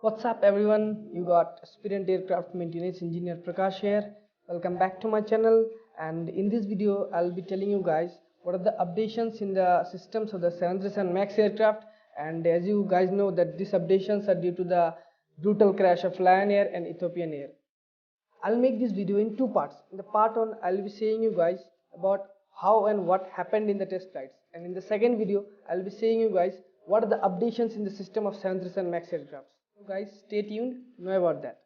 What's up everyone, you got aspirant aircraft maintenance engineer Prakash here. Welcome back to my channel, and in this video I'll be telling you guys what are the updations in the systems of the 737 MAX aircraft. And as you guys know that these updations are due to the brutal crash of Lion Air and Ethiopian Air. I'll make this video in two parts. In the part 1 I'll be saying you guys about how and what happened in the test flights, and in the second video I'll be saying you guys what are the updations in the system of 737 MAX aircraft. So guys, stay tuned to know about that.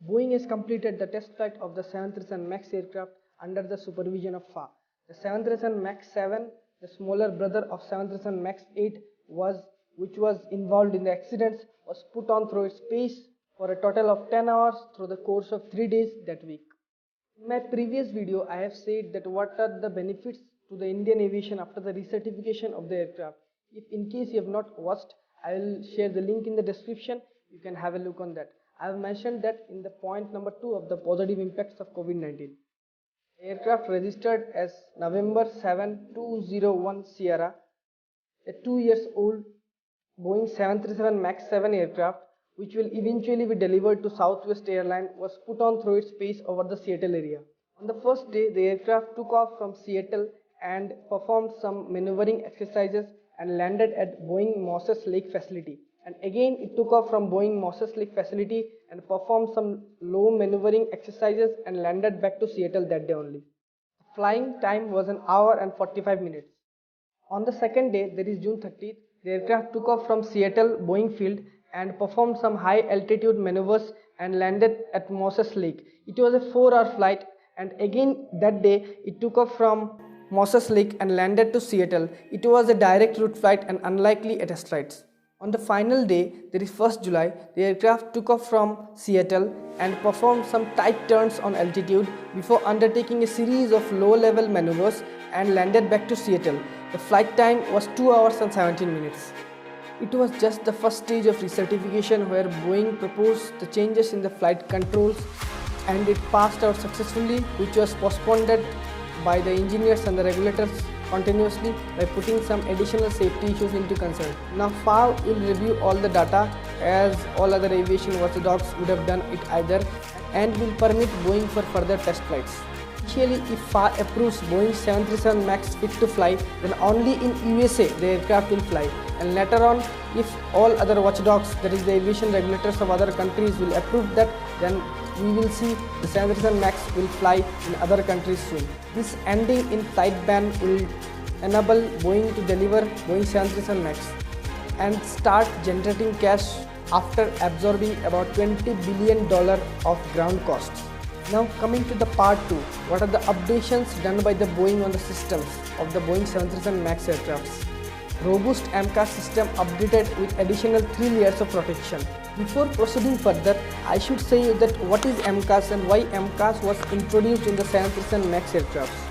Boeing has completed the test flight of the 737 MAX aircraft under the supervision of FAA. The 737 MAX 7, the smaller brother of 737 MAX 8, which was involved in the accidents, was put on through its pace for a total of 10 hours through the course of 3 days that week. In my previous video, I have said that what are the benefits to the Indian aviation after the recertification of the aircraft. If in case you have not watched, I will share the link in the description. You can have a look on that. I have mentioned that in the point number 2 of the positive impacts of COVID-19. The aircraft registered as November 7, 201 Sierra, a 2 years old Boeing 737 MAX 7 aircraft, which will eventually be delivered to Southwest Airlines, was put on through its pace over the Seattle area. On the first day, the aircraft took off from Seattle and performed some maneuvering exercises and landed at Boeing Moses Lake facility. And again, it took off from Boeing Moses Lake facility and performed some low maneuvering exercises and landed back to Seattle that day only. The flying time was an hour and 45 minutes. On the second day, that is June 30th, the aircraft took off from Seattle Boeing Field and performed some high altitude maneuvers and landed at Moses Lake. It was a 4-hour flight, and again that day it took off from Moses Lake and landed to Seattle. It was a direct route flight and unlikely test flights. On the final day, that is 1st July, the aircraft took off from Seattle and performed some tight turns on altitude before undertaking a series of low-level maneuvers and landed back to Seattle. The flight time was 2 hours and 17 minutes. It was just the first stage of recertification where Boeing proposed the changes in the flight controls, and it passed out successfully, which was postponed by the engineers and the regulators continuously by putting some additional safety issues into concern. Now FAA will review all the data as all other aviation watchdogs would have done it either, and will permit Boeing for further test flights. Initially, if FAA approves Boeing 737 MAX fit to fly, then only in USA the aircraft will fly, and later on, if all other watchdogs, that is the aviation regulators of other countries, will approve that, then we will see the 737 MAX will fly in other countries soon. This ending in flight ban will enable Boeing to deliver Boeing 737 MAX and start generating cash after absorbing about $20 billion of ground costs. Now coming to the part 2, what are the updations done by the Boeing on the systems of the Boeing 737 MAX aircrafts? Robust MCAS system updated with additional 3 layers of protection. Before proceeding further, I should say that what is MCAS and why MCAS was introduced in the 737 MAX aircrafts.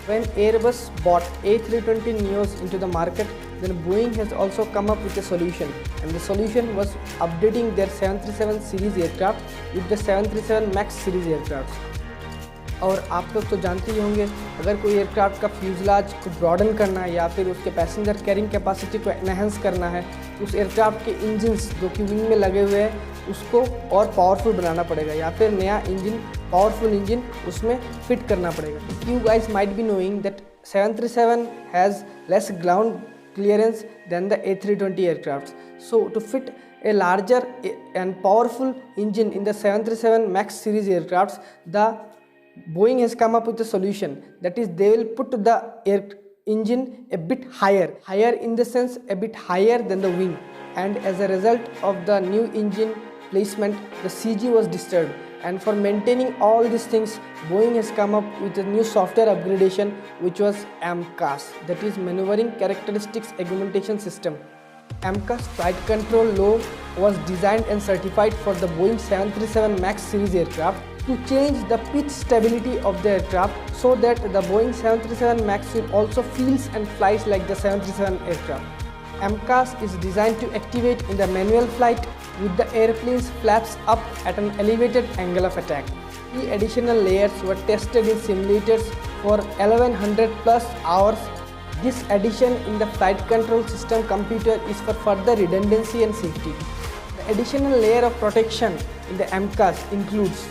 When Airbus bought A320neos into the market, then Boeing has also come up with a solution, and the solution was updating their 737 series aircraft with the 737 MAX series aircraft. और आप लोग तो जानते ही होंगे, अगर कोई aircraft का fuselage को ब्रॉडन करना है या फिर उसके पैसेंजर कैरिंग कैपेसिटी को एनहेंस करना है, उस एयरक्राफ्ट के इंजन्स जो कि विंग में लगे हुए हैं उसको और पावरफुल बनाना पड़ेगा या फिर नया इंजन, पावरफुल इंजन उसमें फिट करना पड़ेगा. You guys might be knowing that 737 has less ground clearance than the A320 aircrafts. So to fit a larger and powerful engine in the 737 MAX series aircrafts, the Boeing has come up with a solution, that is they will put the engine a bit higher in the sense a bit higher than the wing, and as a result of the new engine placement the CG was disturbed. And for maintaining all these things, Boeing has come up with a new software upgradation which was MCAS, that is Maneuvering Characteristics Augmentation System. MCAS Flight Control Law was designed and certified for the Boeing 737 MAX series aircraft to change the pitch stability of the aircraft so that the Boeing 737 MAX will also feels and flies like the 737 aircraft. MCAS is designed to activate in the manual flight with the airplane's flaps up at an elevated angle of attack. 3 additional layers were tested in simulators for 1100 plus hours. This addition in the flight control system computer is for further redundancy and safety. The additional layer of protection in the MCAS includes: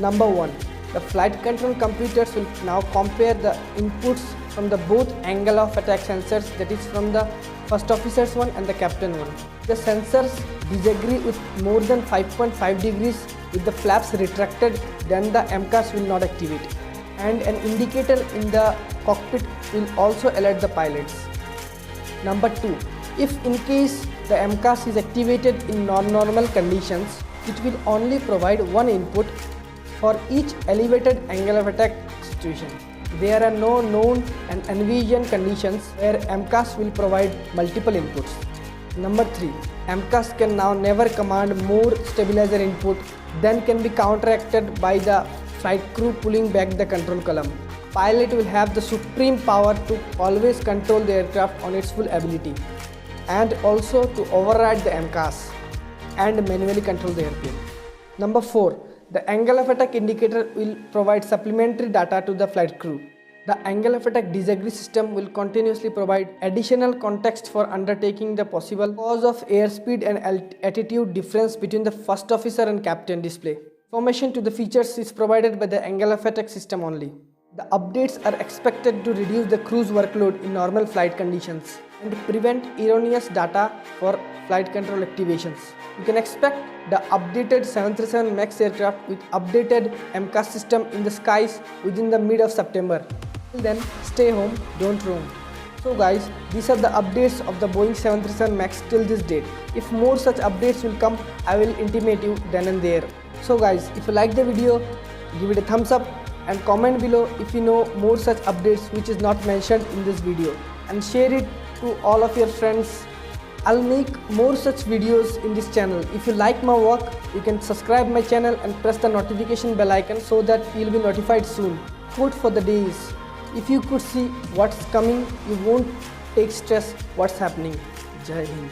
number 1. The flight control computers will now compare the inputs from the both angle of attack sensors, that is from the first officer's one and the captain one. The sensors disagree with more than 5.5 degrees with the flaps retracted, then the MCAS will not activate, and an indicator in the cockpit will also alert the pilots. Number 2. If in case the MCAS is activated in non-normal conditions, it will only provide one input for each elevated angle of attack situation. There are no known and envisioned conditions where MCAS will provide multiple inputs. Number 3. MCAS can now never command more stabilizer input than can be counteracted by the flight crew pulling back the control column. Pilot will have the supreme power to always control the aircraft on its full ability, and also to override the MCAS and manually control the airplane. Number 4. The angle of attack indicator will provide supplementary data to the flight crew. The angle of attack disagree system will continuously provide additional context for undertaking the possible cause of airspeed and altitude difference between the first officer and captain display. Information to the features is provided by the angle of attack system only. The updates are expected to reduce the crew's workload in normal flight conditions and prevent erroneous data for flight control activations. You can expect the updated 737 MAX aircraft with updated MCAS system in the skies within the mid of September. Till then, stay home, don't roam. So guys, these are the updates of the Boeing 737 MAX till this date. If more such updates will come, I will intimate you then and there. So guys, if you like the video, give it a thumbs up and comment below if you know more such updates which is not mentioned in this video, and share it to all of your friends. I'll make more such videos in this channel. If you like my work, you can subscribe my channel and press the notification bell icon so that you'll be notified soon. Quote for the day is: if you could see what's coming, you won't take stress what's happening. Jai Hind.